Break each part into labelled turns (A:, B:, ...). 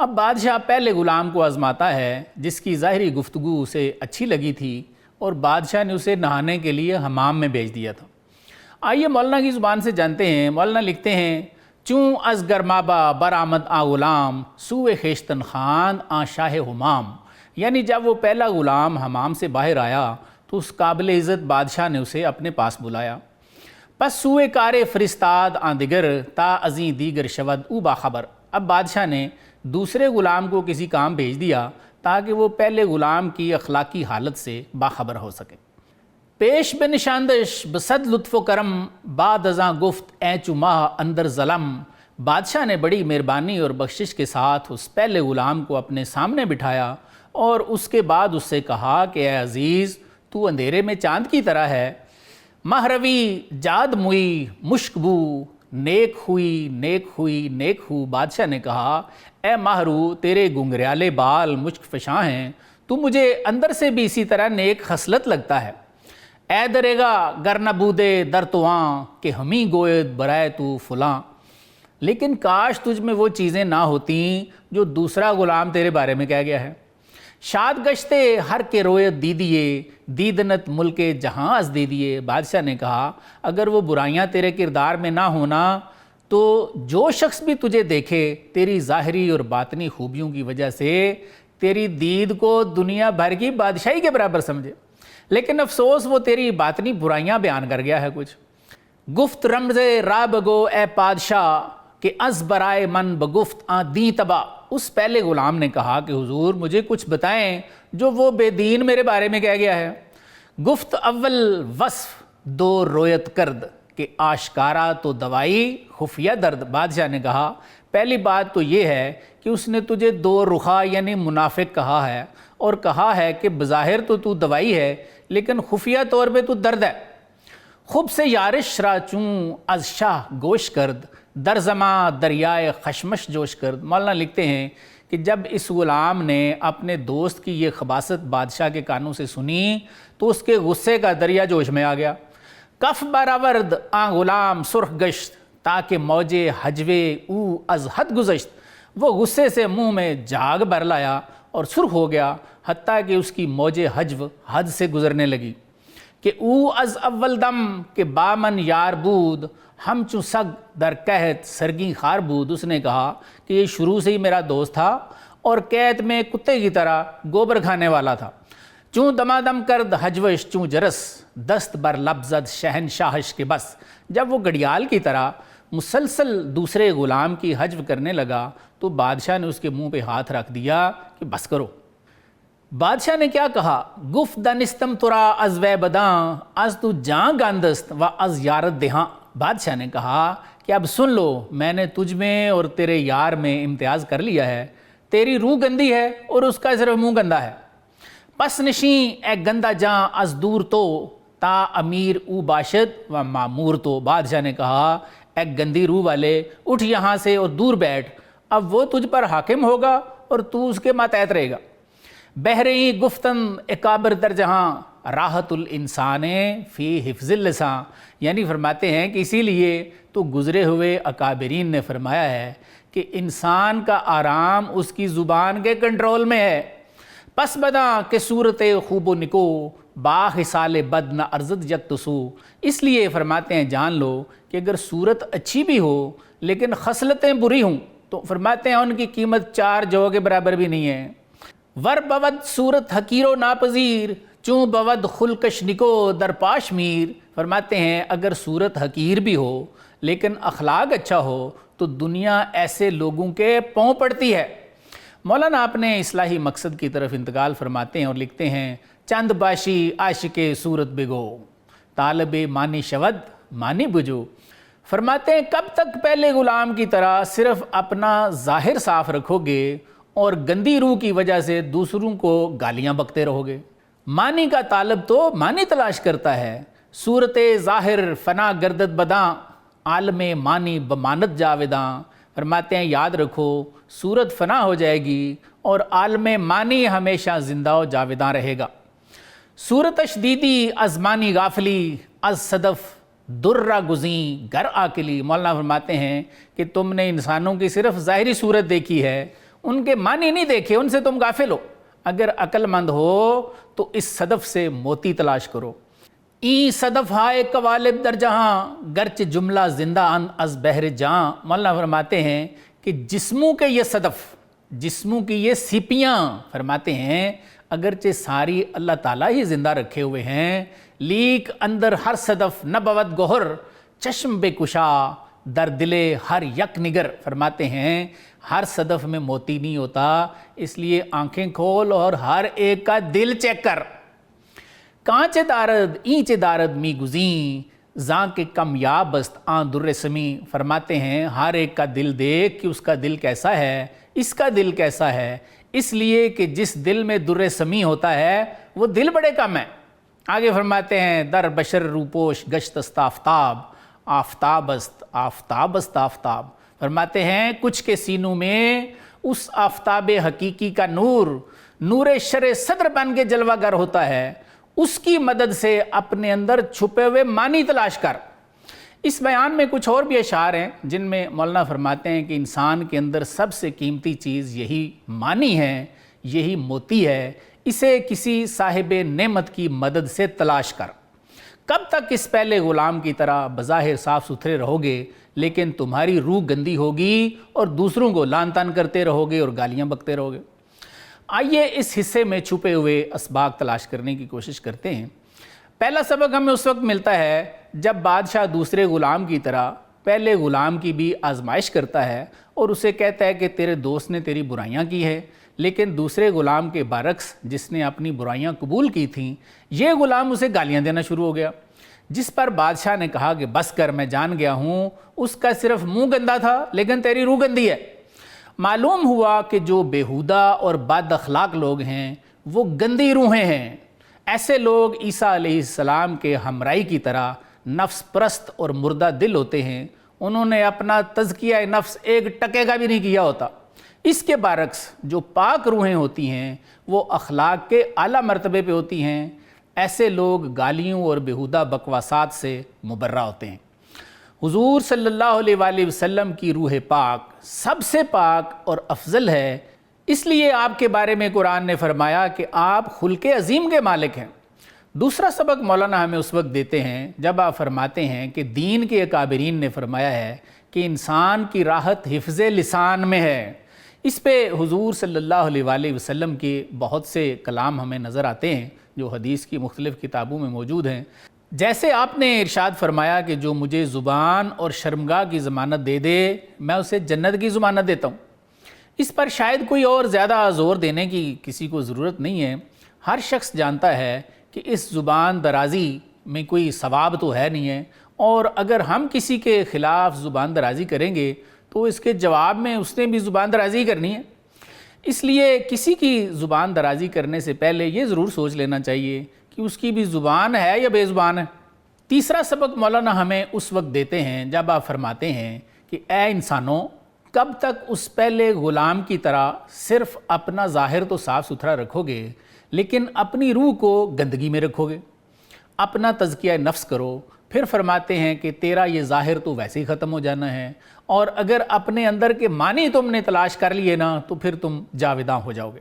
A: اب بادشاہ پہلے غلام کو آزماتا ہے جس کی ظاہری گفتگو اسے اچھی لگی تھی اور بادشاہ نے اسے نہانے کے لیے حمام میں بھیج دیا تھا۔ آئیے مولانا کی زبان سے جانتے ہیں۔ مولانا لکھتے ہیں، چوں از گرمابا برآمد آ غلام سوئے خیشتن خان آ شاہ حمام، یعنی جب وہ پہلا غلام حمام سے باہر آیا تو اس قابل عزت بادشاہ نے اسے اپنے پاس بلایا۔ پس سوئے کار فرستاد آن دیگر تا ازیں دیگر شود او باخبر، اب بادشاہ نے دوسرے غلام کو کسی کام بھیج دیا تاکہ وہ پہلے غلام کی اخلاقی حالت سے باخبر ہو سکے۔ پیش بے نشاندش بصد لطف و کرم بعد ازاں گفت اے چماہ اندر ظلم، بادشاہ نے بڑی مہربانی اور بخشش کے ساتھ اس پہلے غلام کو اپنے سامنے بٹھایا اور اس کے بعد اس سے کہا کہ اے عزیز، تو اندھیرے میں چاند کی طرح ہے، مہروی جاد موئی مشک بو، نیک ہوئی نیک ہوئی نیک ہو۔ بادشاہ نے کہا، اے ماہرو، تیرے گنگریالے بال مشک فشاں ہیں، تو مجھے اندر سے بھی اسی طرح نیک خصلت لگتا ہے۔ اے دریگا گر نہ بودے در تواں کہ ہمیں گوید برائے تو فلاں، لیکن کاش تجھ میں وہ چیزیں نہ ہوتیں جو دوسرا غلام تیرے بارے میں کہہ گیا ہے۔ شاد گشتے ہر کے رویت دیدیے دیدنت ملک جہاں از دیدیے، بادشاہ نے کہا اگر وہ برائیاں تیرے کردار میں نہ ہونا تو جو شخص بھی تجھے دیکھے تیری ظاہری اور باطنی خوبیوں کی وجہ سے تیری دید کو دنیا بھر کی بادشاہی کے برابر سمجھے، لیکن افسوس وہ تیری باطنی برائیاں بیان کر گیا ہے کچھ۔ گفت رمز را بگو اے پادشاہ کہ از برائے من بگفت آ دیں تبا، اس پہلے غلام نے کہا کہ حضور مجھے کچھ بتائیں جو وہ بے دین میرے بارے میں کہہ گیا ہے۔ گفت اول وصف دو رویت کرد کہ آشکارا تو دوائی خفیہ درد، بادشاہ نے کہا پہلی بات تو یہ ہے کہ اس نے تجھے دو رخا یعنی منافق کہا ہے اور کہا ہے کہ بظاہر تو دوائی ہے لیکن خفیہ طور پہ تو درد ہے۔ خوب سے یارش را چوں از شاہ گوش کرد در زماں دریائے خشمش جوش کرد، مولانا لکھتے ہیں کہ جب اس غلام نے اپنے دوست کی یہ خباثت بادشاہ کے کانوں سے سنی تو اس کے غصے کا دریا جوش میں آ گیا۔ کف براورد آ غلام سرخ گشت تاکہ موجے حجوے او از حد گزشت، وہ غصے سے منہ میں جھاگ بھر لایا اور سرخ ہو گیا حتیٰ کہ اس کی موجے حجو حد سے گزرنے لگی۔ کہ او از اول دم کہ بامن یار بود ہم چوں سگ در قحط سرگی خار بود، اس نے کہا کہ یہ شروع سے ہی میرا دوست تھا اور قحط میں کتے کی طرح گوبر کھانے والا تھا۔ چوں دمادم کرد حجوش چوں جرس دست بر لبزد شہنشاہش کے بس، جب وہ گھڑیال کی طرح مسلسل دوسرے غلام کی حجو کرنے لگا تو بادشاہ نے اس کے منہ پہ ہاتھ رکھ دیا کہ بس کرو۔ بادشاہ نے کیا کہا، گفت دانستم ترا از وے بداں از تو جاں گاندست و از یارت دہاں، بادشاہ نے کہا کہ اب سن لو میں نے تجھ میں اور تیرے یار میں امتیاز کر لیا ہے، تیری روح گندی ہے اور اس کا صرف منہ گندا ہے۔ پس نشیں اے گندا جاں از دور تو تا امیر او باشد و معمور تو، بادشاہ نے کہا اے گندی روح والے اٹھ یہاں سے اور دور بیٹھ، اب وہ تجھ پر حاکم ہوگا اور تو اس کے ماتحت رہے گا۔ بہرئی گفتن اکابر در جہاں راحت الانسان فی حفظ اللسان، یعنی فرماتے ہیں کہ اسی لیے تو گزرے ہوئے اکابرین نے فرمایا ہے کہ انسان کا آرام اس کی زبان کے کنٹرول میں ہے۔ پس بداں کہ صورت خوب و نکو با خصال بد نہ ارزد یکتسو، اس لیے فرماتے ہیں جان لو کہ اگر صورت اچھی بھی ہو لیکن خصلتیں بری ہوں تو فرماتے ہیں ان کی قیمت 4 جو کے برابر بھی نہیں ہے۔ ور بود صورت حقیر و ناپذیر چوں بود خلقش نکو در پاش میر، فرماتے ہیں اگر صورت حقیر بھی ہو لیکن اخلاق اچھا ہو تو دنیا ایسے لوگوں کے پاؤں پڑتی ہے۔ مولانا اپنے اصلاحی مقصد کی طرف انتقال فرماتے ہیں اور لکھتے ہیں، چند باشی عاشق صورت بگو طالب مانی شود مانی بجو، فرماتے ہیں کب تک پہلے غلام کی طرح صرف اپنا ظاہر صاف رکھو گے اور گندی روح کی وجہ سے دوسروں کو گالیاں بکتے رہو گے۔ معنی کا طالب تو معنی تلاش کرتا ہے، صورت ظاہر فنا گردت بداں عالم معنی بمانت جاوداں، فرماتے ہیں یاد رکھو صورت فنا ہو جائے گی اور عالم معنی ہمیشہ زندہ و جاوداں رہے گا۔ صورت شدیدی از معنی غافلی از صدف درہ گزیں گر آکلی، مولانا فرماتے ہیں کہ تم نے انسانوں کی صرف ظاہری صورت دیکھی ہے ان کے معنی نہیں دیکھے، ان سے تم غافل ہو۔ اگر عقل مند ہو تو اس صدف سے موتی تلاش کرو۔ این صدف ہائے قوالب در جہاں، گرچہ جملہ زندہ ان از بحر جاں۔ مولانا فرماتے ہیں کہ جسموں کے یہ صدف، جسموں کی یہ سیپیاں، فرماتے ہیں اگرچہ ساری اللہ تعالیٰ ہی زندہ رکھے ہوئے ہیں، لیک اندر ہر صدف نبوت گوہر، چشم بے کشا در دلے ہر یک نگر۔ فرماتے ہیں ہر صدف میں موتی نہیں ہوتا، اس لیے آنکھیں کھول اور ہر ایک کا دل چیک کر۔ کانچ دارد اینچ دارد می گزیں، زاں کے کمیاب است آن در سمی۔ فرماتے ہیں ہر ایک کا دل دیکھ کہ اس کا دل کیسا ہے، اس کا دل کیسا ہے، اس لیے کہ جس دل میں در سمی ہوتا ہے وہ دل بڑے کم ہے۔ آگے فرماتے ہیں در بشر روپوش گشت است آفتاب، آفتاب است آفتاب است آفتاب۔ فرماتے ہیں کچھ کے سینوں میں اس آفتاب حقیقی کا نور، نور شر صدر بن کے جلوہ گر ہوتا ہے، اس کی مدد سے اپنے اندر چھپے ہوئے معنی تلاش کر۔ اس بیان میں کچھ اور بھی اشعار ہیں جن میں مولانا فرماتے ہیں کہ انسان کے اندر سب سے قیمتی چیز یہی معنی ہے، یہی موتی ہے، اسے کسی صاحب نعمت کی مدد سے تلاش کر۔ کب تک اس پہلے غلام کی طرح بظاہر صاف ستھرے رہو گے لیکن تمہاری روح گندی ہوگی اور دوسروں کو لعن طعن کرتے رہو گے اور گالیاں بکتے رہو گے۔ آئیے اس حصے میں چھپے ہوئے اسباق تلاش کرنے کی کوشش کرتے ہیں۔ پہلا سبق ہمیں اس وقت ملتا ہے جب بادشاہ دوسرے غلام کی طرح پہلے غلام کی بھی آزمائش کرتا ہے اور اسے کہتا ہے کہ تیرے دوست نے تیری برائیاں کی ہے، لیکن دوسرے غلام کے برعکس جس نے اپنی برائیاں قبول کی تھیں، یہ غلام اسے گالیاں دینا شروع ہو گیا، جس پر بادشاہ نے کہا کہ بس کر، میں جان گیا ہوں اس کا صرف منہ گندا تھا لیکن تیری روح گندی ہے۔ معلوم ہوا کہ جو بیہودہ اور بد اخلاق لوگ ہیں وہ گندی روحیں ہیں۔ ایسے لوگ عیسیٰ علیہ السلام کے ہمرائی کی طرح نفس پرست اور مردہ دل ہوتے ہیں، انہوں نے اپنا تزکیہ نفس ایک ٹکے کا بھی نہیں کیا ہوتا۔ اس کے برعکس جو پاک روحیں ہوتی ہیں وہ اخلاق کے اعلیٰ مرتبے پہ ہوتی ہیں، ایسے لوگ گالیوں اور بیہودہ بکواسات سے مبرہ ہوتے ہیں۔ حضور صلی اللہ علیہ وآلہ وسلم کی روح پاک سب سے پاک اور افضل ہے، اس لیے آپ کے بارے میں قرآن نے فرمایا کہ آپ خلق عظیم کے مالک ہیں۔ دوسرا سبق مولانا ہمیں اس وقت دیتے ہیں جب آپ فرماتے ہیں کہ دین کے اکابرین نے فرمایا ہے کہ انسان کی راحت حفظ لسان میں ہے۔ اس پہ حضور صلی اللہ علیہ وآلہ وسلم کے بہت سے کلام ہمیں نظر آتے ہیں جو حدیث کی مختلف کتابوں میں موجود ہیں۔ جیسے آپ نے ارشاد فرمایا کہ جو مجھے زبان اور شرمگاہ کی ضمانت دے دے میں اسے جنت کی ضمانت دیتا ہوں۔ اس پر شاید کوئی اور زیادہ زور دینے کی کسی کو ضرورت نہیں ہے، ہر شخص جانتا ہے کہ اس زبان درازی میں کوئی ثواب تو ہے نہیں ہے، اور اگر ہم کسی کے خلاف زبان درازی کریں گے تو اس کے جواب میں اس نے بھی زبان درازی کرنی ہے۔ اس لیے کسی کی زبان درازی کرنے سے پہلے یہ ضرور سوچ لینا چاہیے کہ اس کی بھی زبان ہے یا بے زبان ہے۔ تیسرا سبق مولانا ہمیں اس وقت دیتے ہیں جب آپ فرماتے ہیں کہ اے انسانوں، کب تک اس پہلے غلام کی طرح صرف اپنا ظاہر تو صاف ستھرا رکھو گے لیکن اپنی روح کو گندگی میں رکھو گے؟ اپنا تزکیہ نفس کرو۔ پھر فرماتے ہیں کہ تیرا یہ ظاہر تو ویسے ہی ختم ہو جانا ہے، اور اگر اپنے اندر کے معنی تم نے تلاش کر لیے نا تو پھر تم جاویداں ہو جاؤ گے۔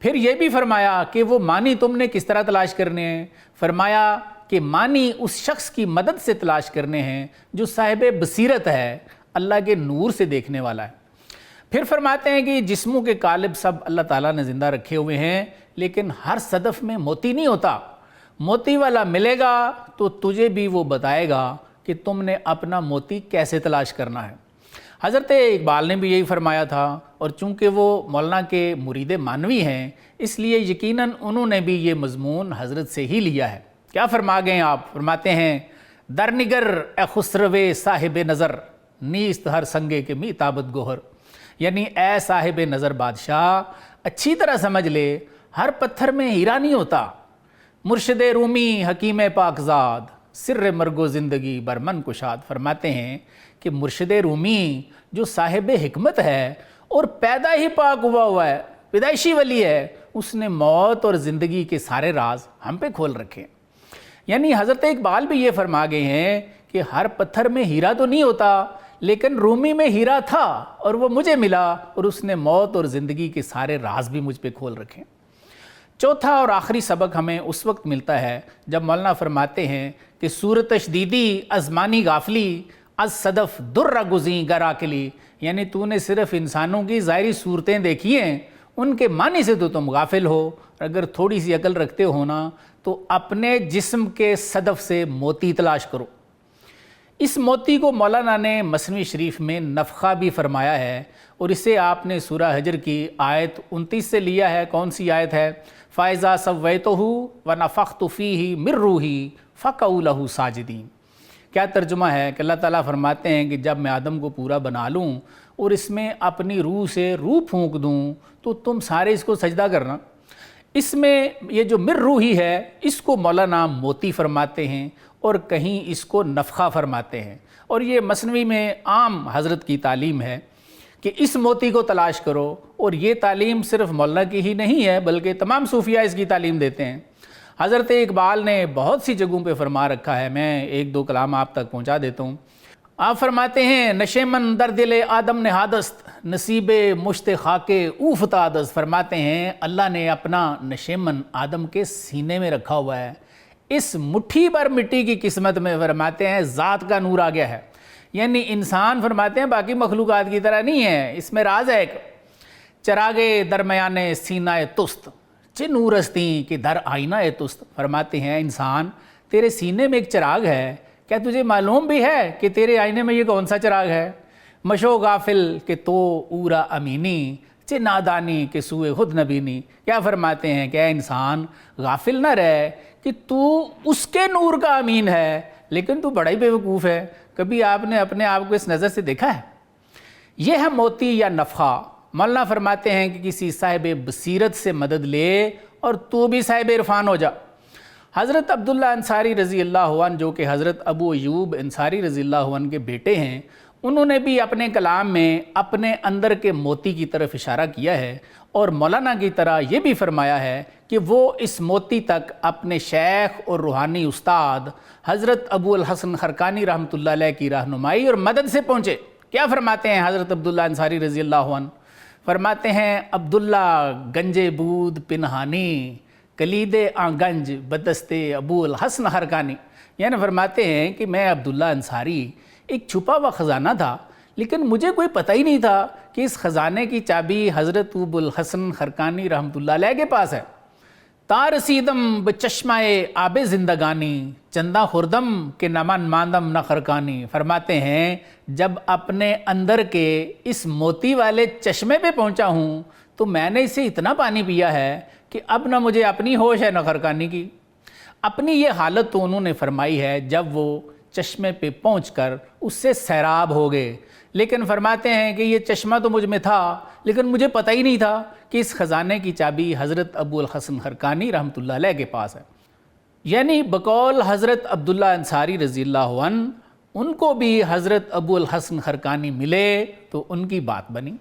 A: پھر یہ بھی فرمایا کہ وہ معنی تم نے کس طرح تلاش کرنے ہیں؟ فرمایا کہ معنی اس شخص کی مدد سے تلاش کرنے ہیں جو صاحب بصیرت ہے، اللہ کے نور سے دیکھنے والا ہے۔ پھر فرماتے ہیں کہ جسموں کے قالب سب اللہ تعالیٰ نے زندہ رکھے ہوئے ہیں، لیکن ہر صدف میں موتی نہیں ہوتا۔ موتی والا ملے گا تو تجھے بھی وہ بتائے گا کہ تم نے اپنا موتی کیسے تلاش کرنا ہے۔ حضرت اقبال نے بھی یہی فرمایا تھا، اور چونکہ وہ مولانا کے مرید مانوی ہیں اس لیے یقیناً انہوں نے بھی یہ مضمون حضرت سے ہی لیا ہے۔ کیا فرما گئے آپ؟ فرماتے ہیں در نگر اے خسرو صاحب نظر، نیست ہر سنگے کے می تابت گوہر، یعنی اے صاحب نظر بادشاہ اچھی طرح سمجھ لے ہر پتھر میں ہیرا نہیں ہوتا۔ مرشد رومی حکیم پاکزاد سر مرگ و زندگی برمن کشاد، فرماتے ہیں کہ مرشد رومی جو صاحب حکمت ہے اور پیدا ہی پاک ہوا ہے، پیدائشی ولی ہے، اس نے موت اور زندگی کے سارے راز ہم پہ کھول رکھے ہیں۔ یعنی حضرت اقبال بھی یہ فرما گئے ہیں کہ ہر پتھر میں ہیرا تو نہیں ہوتا، لیکن رومی میں ہیرا تھا اور وہ مجھے ملا، اور اس نے موت اور زندگی کے سارے راز بھی مجھ پہ کھول رکھے۔ چوتھا اور آخری سبق ہمیں اس وقت ملتا ہے جب مولانا فرماتے ہیں کہ صورت تشدیدی ازمانی غافلی از صدف در گزیں گر عقلی، یعنی تو نے صرف انسانوں کی ظاہری صورتیں دیکھی ہیں، ان کے معنی سے تو تم غافل ہو، اور اگر تھوڑی سی عقل رکھتے ہو نا تو اپنے جسم کے صدف سے موتی تلاش کرو۔ اس موتی کو مولانا نے مثنوی شریف میں نفخہ بھی فرمایا ہے، اور اسے آپ نے سورہ حجر کی آیت 29 سے لیا ہے۔ کون سی آیت ہے؟ فَإِذَا سَوَّيْتُهُ وَنَفَخْتُ فِيهِ مِن رُّوحِي فَقَعُوا لَهُ سَاجِدِينَ۔ کیا ترجمہ ہے کہ اللہ تعالیٰ فرماتے ہیں کہ جب میں آدم کو پورا بنا لوں اور اس میں اپنی روح سے روح پھونک دوں تو تم سارے اس کو سجدہ کرنا۔ اس میں یہ جو مر روحی ہے اس کو مولانا موتی فرماتے ہیں، اور کہیں اس کو نفخہ فرماتے ہیں، اور یہ مثنوی میں عام حضرت کی تعلیم ہے کہ اس موتی کو تلاش کرو، اور یہ تعلیم صرف مولانا کی ہی نہیں ہے بلکہ تمام صوفیاء اس کی تعلیم دیتے ہیں۔ حضرت اقبال نے بہت سی جگہوں پہ فرما رکھا ہے، میں ایک دو کلام آپ تک پہنچا دیتا ہوں۔ آپ فرماتے ہیں نشیمن در دل آدم نہادست نصیب مشت خاک او فتادست۔ فرماتے ہیں اللہ نے اپنا نشیمن آدم کے سینے میں رکھا ہوا ہے، اس مٹھی پر مٹی کی قسمت میں فرماتے ہیں ذات کا نور آ گیا ہے۔ یعنی انسان فرماتے ہیں باقی مخلوقات کی طرح نہیں ہے، اس میں راز ہے ایک۔ چراغے درمیان سینہ تست چے نورستی کہ در آئینہ تست۔ فرماتے ہیں انسان تیرے سینے میں ایک چراغ ہے، کیا تجھے معلوم بھی ہے کہ تیرے آئینے میں یہ کون سا چراغ ہے؟ مشو غافل کہ تو اورا امینی چے نادانی کہ سوئے خود نبینی۔ کیا فرماتے ہیں کہ اے انسان غافل نہ رہے کہ تو اس کے نور کا امین ہے، لیکن تو بڑا ہی بیوقوف ہے۔ کبھی آپ نے اپنے آپ کو اس نظر سے دیکھا ہے؟ یہ ہے موتی یا نفخہ۔ مولانا فرماتے ہیں کہ کسی صاحب بصیرت سے مدد لے اور تو بھی صاحب عرفان ہو جا۔ حضرت عبداللہ انصاری رضی اللہ عنہ جو کہ حضرت ابو ایوب انصاری رضی اللہ عنہ کے بیٹے ہیں، انہوں نے بھی اپنے کلام میں اپنے اندر کے موتی کی طرف اشارہ کیا ہے، اور مولانا کی طرح یہ بھی فرمایا ہے کہ وہ اس موتی تک اپنے شیخ اور روحانی استاد حضرت ابو الحسن خرقانی رحمۃ اللہ علیہ کی رہنمائی اور مدد سے پہنچے۔ کیا فرماتے ہیں حضرت عبداللہ انصاری رضی اللہ عنہ؟ فرماتے ہیں عبداللہ گنجے بود پنہانی کلید گنج بدست ابو الحسن خرقانی۔ یعنی فرماتے ہیں کہ میں عبداللہ انصاری ایک چھپا ہوا خزانہ تھا، لیکن مجھے کوئی پتہ ہی نہیں تھا کہ اس خزانے کی چابی حضرت ابو الحسن خرقانی رحمۃ اللہ علیہ کے پاس ہے۔ تا رسیدم بچشمہ آب زندگانی چندہ خوردم کہ نمن ماندم نہ خرقانی۔ فرماتے ہیں جب اپنے اندر کے اس موتی والے چشمے پہ پہنچا ہوں تو میں نے اسے اتنا پانی پیا ہے کہ اب نہ مجھے اپنی ہوش ہے نہ خرقانی کی۔ اپنی یہ حالت تو انہوں نے فرمائی ہے جب وہ چشمے پہ پہنچ کر اس سے سیراب ہو گئے، لیکن فرماتے ہیں کہ یہ چشمہ تو مجھ میں تھا لیکن مجھے پتہ ہی نہیں تھا کہ اس خزانے کی چابی حضرت ابو الحسن خرقانی رحمۃ اللہ علیہ کے پاس ہے۔ یعنی بقول حضرت عبداللہ انصاری رضی اللہ عنہ ان کو بھی حضرت ابو الحسن خرقانی ملے تو ان کی بات بنی۔